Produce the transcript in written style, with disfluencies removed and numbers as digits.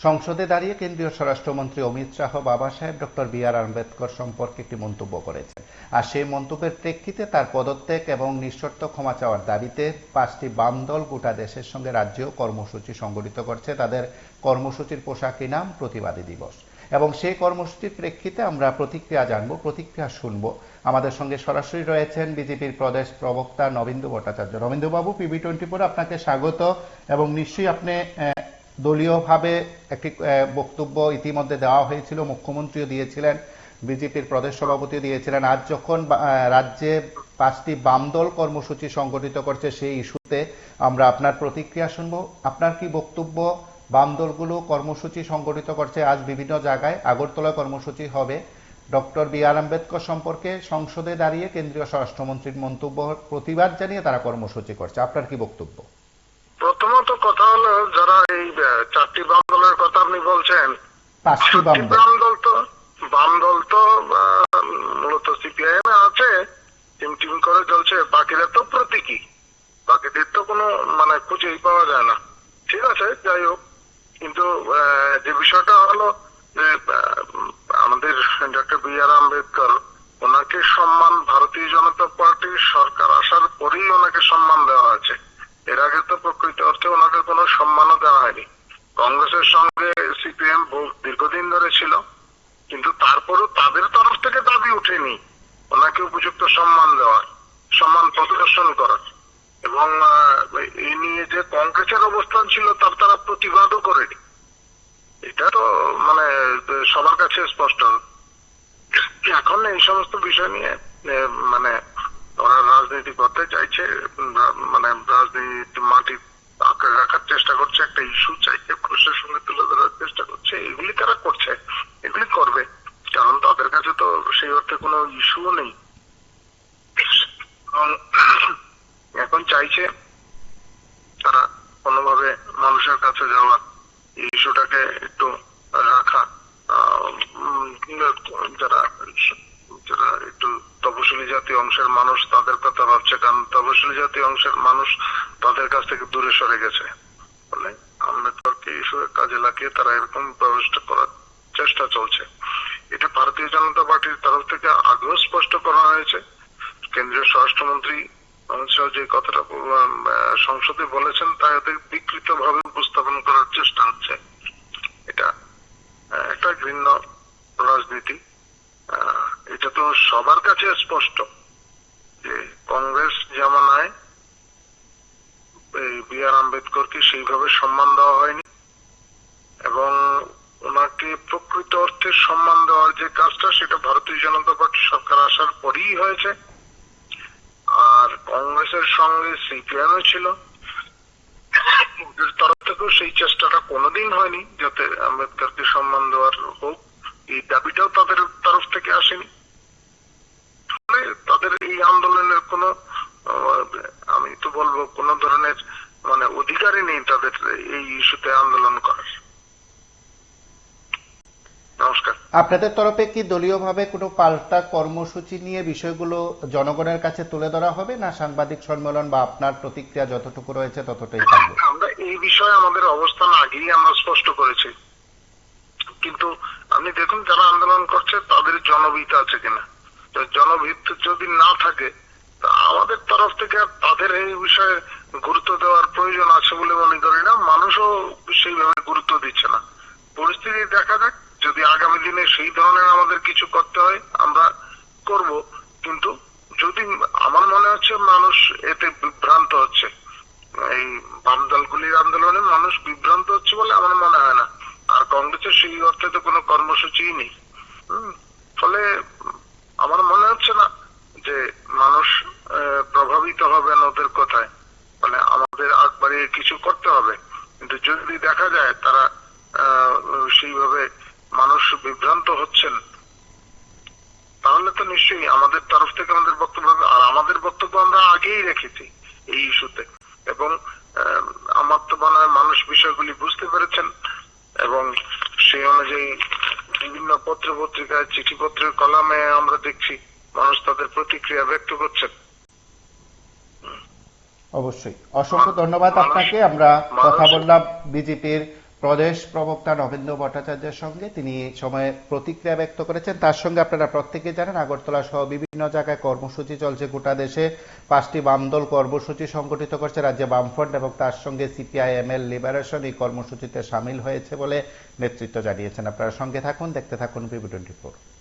সংসদে দাঁড়িয়ে কেন্দ্রীয় স্বরাষ্ট্রমন্ত্রী অমিত শাহ বাবা সাহেব ডক্টর বি.আর. আম্বেদকর সম্পর্কে একটি মন্তব্য করেছেন। আর সেই মন্তব্যের প্রেক্ষিতে তার পদত্যাগ এবং নিঃশর্ত ক্ষমা চাওয়ার দাবিতে 5টি বাম দল গোটা দেশের সঙ্গে রাজ্যেও কর্মসূচি সংগঠিত করছে। তাদের কর্মসূচির পোশাকি নাম প্রতিবাদী দিবস। এবং সেই কর্মসূচির প্রেক্ষিতে আমরা প্রতিক্রিয়া জানবো, প্রতিক্রিয়া শুনবো। আমাদের সঙ্গে সরাসরি রয়েছেন বিজেপির প্রদেশ প্রবক্তা নবেন্দু ভট্টাচার্য। নবেন্দুবাবু, PB24 আপনাকে স্বাগত। এবং নিশ্চয়ই আপনি দলীয়ভাবে একটি বক্তব্য ইতিমধ্যে দেওয়া হয়েছিল, মুখ্যমন্ত্রীও দিয়েছিলেন, বিজেপির প্রদেশ সভাপতিও দিয়েছিলেন। আজ যখন রাজ্যে 5টি বাম দল কর্মসূচি সংগঠিত করছে, সেই ইস্যুতে আমরা আপনার প্রতিক্রিয়া শুনবো। আপনার কি বক্তব্য? বাম দলগুলো কর্মসূচি সংগঠিত করছে আজ বিভিন্ন জায়গায়, আগরতলায় কর্মসূচি হবে। Doctor B.R.. আম্বেদকর সম্পর্কে সংসদে দাঁড়িয়ে কেন্দ্রীয় স্বরাষ্ট্রমন্ত্রীর মন্তব্য প্রতিবাদ জানিয়ে তারা কর্মসূচি করছে। আপনার কি বক্তব্য? প্রথমত কথা হলো, যারা এই 4টি বাম দলের কথা আপনি বলছেন, 5টি বাম দল তো মূলত সিপিআইএম আছে, টিম করে চলছে। বাকিরা তো প্রতীকী, বাকিদের তো কোনো খুঁজেই পাওয়া যায় না। ঠিক আছে, যাই হোক। কিন্তু যে বিষয়টা হলো যে আমাদের ডক্টর বি.আর. আম্বেদকর, ওনাকে সম্মান ভারতীয় জনতা পার্টির সরকার আসার পরেই ওনাকে সম্মান দেওয়া আছে। এর আগে তো প্রকৃত অর্থে ওনাকে কোনো সম্মানও দেওয়া হয়নি। কংগ্রেসের সঙ্গে সিপিএম দীর্ঘদিন ধরে ছিল, কিন্তু তারপরও তাদের তরফ থেকে দাবি উঠেনি ওনাকে উপযুক্ত সম্মান দেওয়ার, সম্মান প্রদর্শন করার। এবং এই নিয়ে যে কংগ্রেসের অবস্থান ছিল তারা প্রতিবাদও করেনি। এটা তো সবার কাছে স্পষ্ট। এখন এই সমস্ত বিষয় নিয়ে ওরা রাজনীতি করতে চাইছে, রাজনীতি মাটি আঁকড়ে রাখার চেষ্টা করছে, একটা ইস্যু চাইছে, পুরুষের সঙ্গে তুলে ধরার চেষ্টা করছে। এগুলি তারা করছে, এগুলি করবে, কারণ তাদের কাছে তো সেই অর্থে কোনো ইস্যুও নেই। এবং এখন চাইছে তারা কোনোভাবে মানুষের কাছে যাওয়া, এই ইস্যুটাকে একটু রাখা। যারা একটু তপশিলি জাতীয় অংশের মানুষ, তাদের কথা ভাবছে, কারণ তপশিলি জাতীয় অংশের মানুষ তাদের কাছ থেকে দূরে সরে গেছে। ফলে আম্বেদকরকে ইস্যু কাজে লাগিয়ে তারা এরকম ব্যবস্থা করার চেষ্টা চলছে। এটা ভারতীয় জনতা পার্টির তরফ থেকে আগেও স্পষ্ট করা হয়েছে। কেন্দ্রীয় স্বরাষ্ট্রমন্ত্রী অমিত শাহ যে কথাটা সংসদে বলেছেন, তা বিকৃত ভাবে উপস্থাপন করার চেষ্টা হচ্ছে। এটা একটা ঘৃণ্য রাজনীতি। এটা তো সবার কাছে স্পষ্ট যে কংগ্রেস জামানায় বি.আর. আম্বেদকরকে সেইভাবে সম্মান দেওয়া হয়নি, এবং ওনাকে প্রকৃত অর্থে সম্মান দেওয়ার যে কাজটা, সেটা ভারতীয় জনতা পার্টি সরকার আসার পরেই হয়েছে। আর কংগ্রেসের সঙ্গে সিপিএম ছিল, ওদের তরফ থেকেও সেই চেষ্টাটা কোনোদিন হয়নি যাতে আম্বেদকরকে সম্মান দেওয়ার হোক। এই দাবিটাও তাদের তরফ থেকে আসেনি। তাদের এই আন্দোলনের কোনো, আমি তো বলবো, কোন ধরনের অধিকারই নেই তাদের এই ইস্যুতে আন্দোলন করার। নমস্কার। আপনাদের তরফে কি দলীয়ভাবে কোনো পাল্টা কর্মসূচি নিয়ে বিষয়গুলো জনগণের কাছে তুলে ধরা হবে, না সাংবাদিক সম্মেলন বা আপনার প্রতিক্রিয়া যতটুকু রয়েছে ততটাই থাকবে? আমরা এই বিষয়ে আমাদের অবস্থান আগেই আমরা স্পষ্ট করেছি, কিন্তু আপনি দেখুন যারা আন্দোলন করছে তাদের জনভিত আছে কিনা। জনভিত যদি না থাকে, আমাদের তরফ থেকে তাদের এই বিষয়ে গুরুত্ব দেওয়ার প্রয়োজন আছে বলে মনে করি না। মানুষও সেইভাবে গুরুত্ব দিচ্ছে না। পরিস্থিতি দেখা যাক, যদি আগামী দিনে সেই ধরনের আমাদের কিছু করতে হয় আমরা করব, কিন্তু যদি আমার মনে হচ্ছে মানুষ এতে বিভ্রান্ত হচ্ছে, এই বাম দলগুলির আন্দোলনে মানুষ বিভ্রান্ত হচ্ছে বলে আমার মনে হয় না। আর কংগ্রেসের সেই অর্থে তো কোনো কর্মসূচি নেই। ফলে আমার মনে হচ্ছে না যে মানুষ প্রভাবিত হবেন ওদের কথায়। ফলে আমাদের আগ বাড়িয়ে কিছু করতে হবে, কিন্তু যদি দেখা যায় তারা সেইভাবে মানুষ বিভ্রান্ত হচ্ছেন, তাহলে তো নিশ্চয়ই আমাদের তরফ থেকে আমাদের বক্তব্য, আর আমাদের বক্তব্য আমরা আগেই রেখেছি এই ইস্যুতে। এবং আমার তো মনে হয় মানুষ বিষয়গুলি বুঝতে পেরেছেন, এবং সেই অনুযায়ী বিভিন্ন পত্র পত্রিকায়, চিঠিপত্রের কলামে আমরা দেখছি মানুষ তাদের প্রতিক্রিয়া ব্যক্ত করছেন। অবশ্যই অসংখ্য ধন্যবাদ আপনাকে। আমরা কথা বললাম বিজেপির প্রদেশ প্রবক্তা নবেন্দ্র ভট্টাচার্যের সঙ্গে তিনি এই সময়ে প্রতিক্রিয়া ব্যক্ত করেছেন। তার সঙ্গে আপনারা প্রত্যেকে জানেন আগরতলা সহ বিভিন্ন জায়গায় কর্মসূচি চলছে। গোটা দেশে 5টি বামদল কর্মসূচি সংগঠিত করছে রাজ্যে বামফ্রন্ট, এবং তার সঙ্গে সিপিআইএমএল লিবারেশন এই কর্মসূচিতে সামিল হয়েছে বলে নেতৃত্ব জানিয়েছেন। আপনারা সঙ্গে থাকুন, দেখতে থাকুন বিবি 24।